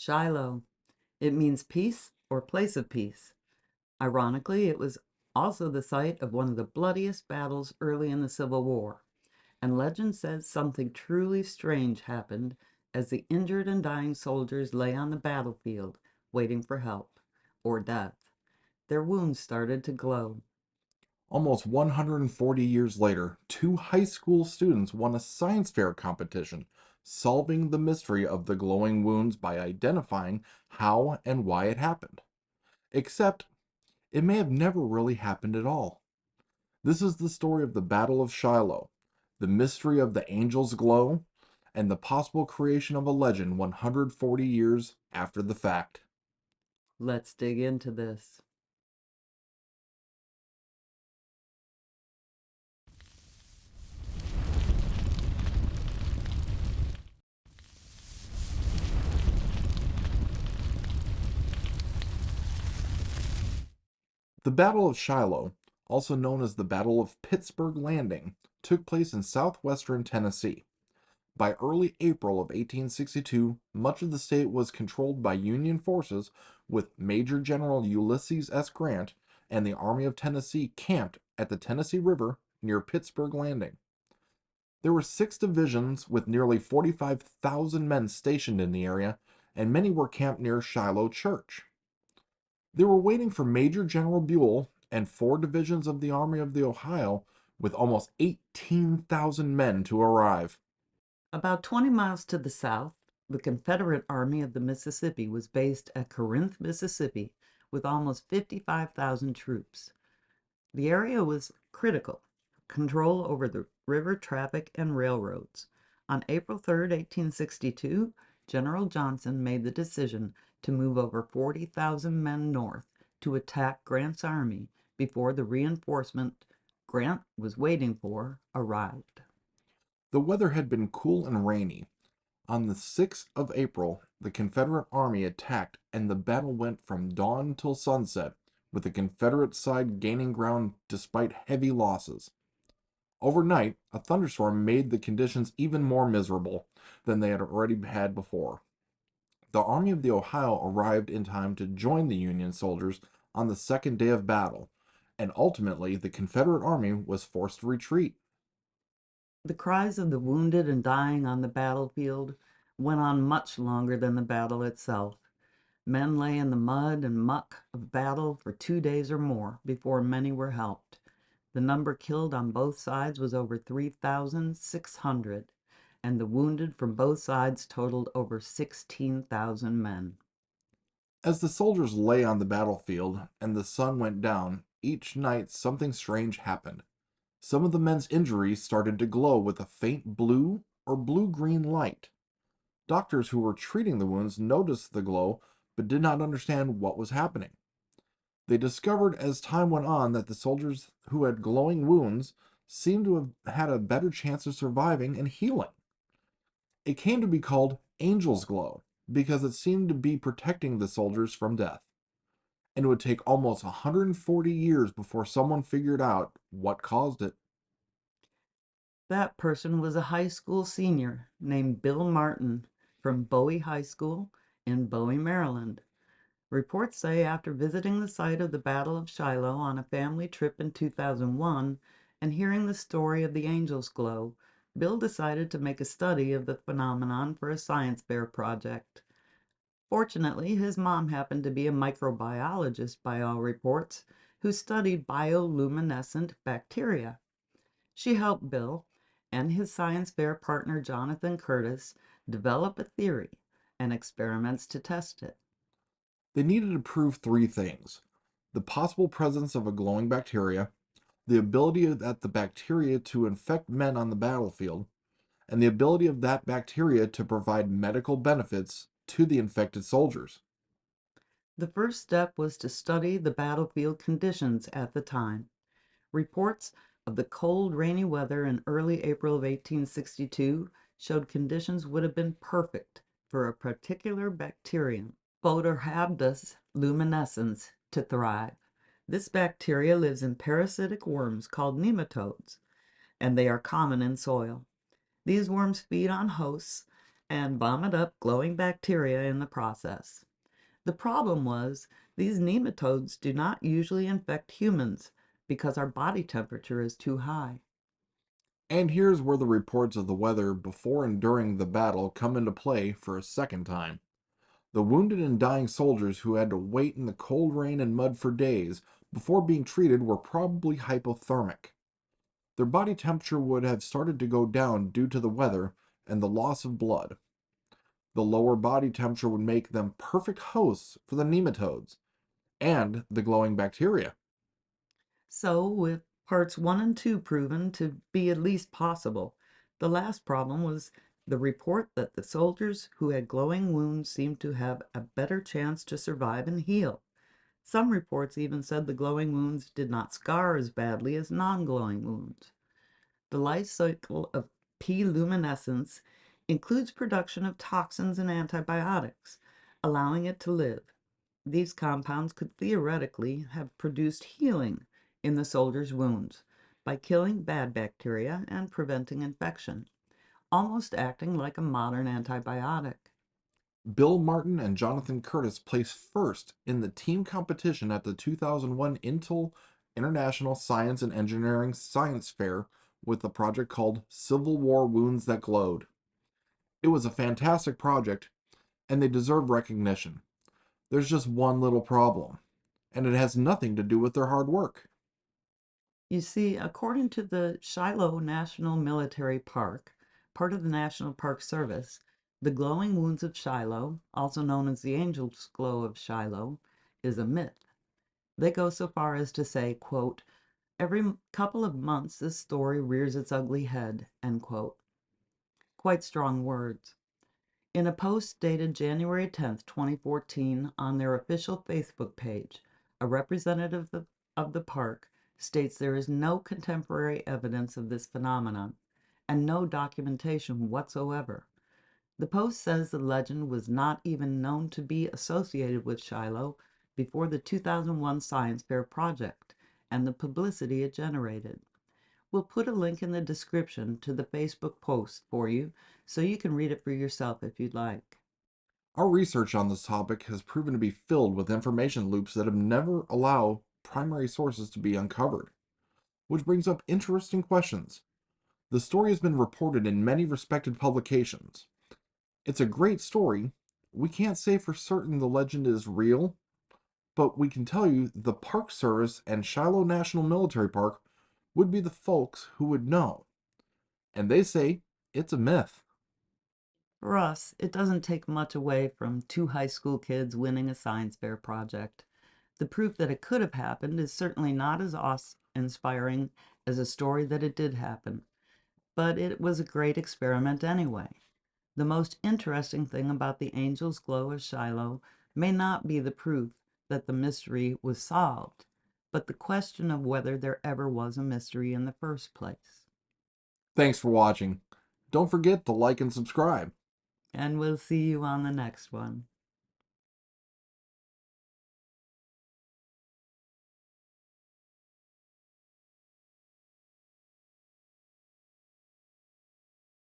Shiloh. It means peace or place of peace. Ironically, it was also the site of one of the bloodiest battles early in the Civil War, and legend says something truly strange happened as the injured and dying soldiers lay on the battlefield waiting for help or death. Their wounds started to glow. Almost 140 years later, two high school students won a science fair competition, solving the mystery of the glowing wounds by identifying how and why it happened. Except, it may have never really happened at all. This is the story of the Battle of Shiloh, the mystery of the angel's glow, and the possible creation of a legend 140 years after the fact. Let's dig into this. The Battle of Shiloh, also known as the Battle of Pittsburg Landing, took place in southwestern Tennessee. By early April of 1862, much of the state was controlled by Union forces, with Major General Ulysses S. Grant and the Army of Tennessee camped at the Tennessee River near Pittsburg Landing. There were 6 divisions with nearly 45,000 men stationed in the area, and many were camped near Shiloh Church. They were waiting for Major General Buell and 4 divisions of the Army of the Ohio with almost 18,000 men to arrive. About 20 miles to the south, the Confederate Army of the Mississippi was based at Corinth, Mississippi, with almost 55,000 troops. The area was critical, control over the river traffic and railroads. On April 3, 1862, General Johnson made the decision to move over 40,000 men north to attack Grant's army before the reinforcement Grant was waiting for arrived. The weather had been cool and rainy. On the 6th of April, the Confederate army attacked and the battle went from dawn till sunset, with the Confederate side gaining ground despite heavy losses. Overnight, a thunderstorm made the conditions even more miserable than they had already had before. The Army of the Ohio arrived in time to join the Union soldiers on the second day of battle, and ultimately the Confederate army was forced to retreat. The cries of the wounded and dying on the battlefield went on much longer than the battle itself. Men lay in the mud and muck of battle for 2 days or more before many were helped. The number killed on both sides was over 3,600, and the wounded from both sides totaled over 16,000 men. As the soldiers lay on the battlefield and the sun went down, each night something strange happened. Some of the men's injuries started to glow with a faint blue or blue-green light. Doctors who were treating the wounds noticed the glow but did not understand what was happening. They discovered as time went on that the soldiers who had glowing wounds seemed to have had a better chance of surviving and healing. It came to be called Angel's Glow because it seemed to be protecting the soldiers from death. And it would take almost 140 years before someone figured out what caused it. That person was a high school senior named Bill Martin from Bowie High School in Bowie, Maryland. Reports say after visiting the site of the Battle of Shiloh on a family trip in 2001 and hearing the story of the angel's glow, Bill decided to make a study of the phenomenon for a science fair project. Fortunately, his mom happened to be a microbiologist, by all reports, who studied bioluminescent bacteria. She helped Bill and his science fair partner Jonathan Curtis develop a theory and experiments to test it. They needed to prove 3 things: the possible presence of a glowing bacteria, the ability of the bacteria to infect men on the battlefield, and the ability of that bacteria to provide medical benefits to the infected soldiers. The first step was to study the battlefield conditions at the time. Reports of the cold, rainy weather in early April of 1862 showed conditions would have been perfect for a particular bacterium, Photohabdus luminescens, to thrive. This bacteria lives in parasitic worms called nematodes, and they are common in soil. These worms feed on hosts and vomit up glowing bacteria in the process. The problem was these nematodes do not usually infect humans because our body temperature is too high. And here's where the reports of the weather before and during the battle come into play for a second time. The wounded and dying soldiers who had to wait in the cold rain and mud for days before being treated were probably hypothermic. Their body temperature would have started to go down due to the weather and the loss of blood. The lower body temperature would make them perfect hosts for the nematodes and the glowing bacteria. So, with parts 1 and 2 proven to be at least possible, the last problem was the report that the soldiers who had glowing wounds seemed to have a better chance to survive and heal. Some reports even said the glowing wounds did not scar as badly as non-glowing wounds. The life cycle of P. luminescens includes production of toxins and antibiotics, allowing it to live. These compounds could theoretically have produced healing in the soldier's wounds by killing bad bacteria and preventing infection, almost acting like a modern antibiotic. Bill Martin and Jonathan Curtis placed first in the team competition at the 2001 Intel International Science and Engineering Science Fair with a project called Civil War Wounds That Glowed. It was a fantastic project, and they deserve recognition. There's just one little problem, and it has nothing to do with their hard work. You see, according to the Shiloh National Military Park, part of the National Park Service, the glowing wounds of Shiloh, also known as the Angel's Glow of Shiloh, is a myth. They go so far as to say, quote, every couple of months this story rears its ugly head, end quote. Quite strong words. In a post dated January 10th, 2014, on their official Facebook page, a representative of the park states there is no contemporary evidence of this phenomenon and no documentation whatsoever. The post says the legend was not even known to be associated with Shiloh before the 2001 Science Fair project and the publicity it generated. We'll put a link in the description to the Facebook post for you so you can read it for yourself if you'd like. Our research on this topic has proven to be filled with information loops that have never allowed primary sources to be uncovered, which brings up interesting questions. The story has been reported in many respected publications. It's a great story. We can't say for certain the legend is real, but we can tell you the Park Service and Shiloh National Military Park would be the folks who would know. And they say it's a myth. For us, it doesn't take much away from two high school kids winning a science fair project. The proof that it could have happened is certainly not as awe-inspiring as a story that it did happen, but it was a great experiment anyway. The most interesting thing about the Angel's Glow of Shiloh may not be the proof that the mystery was solved, but the question of whether there ever was a mystery in the first place. Thanks for watching. Don't forget to like and subscribe. And we'll see you on the next one.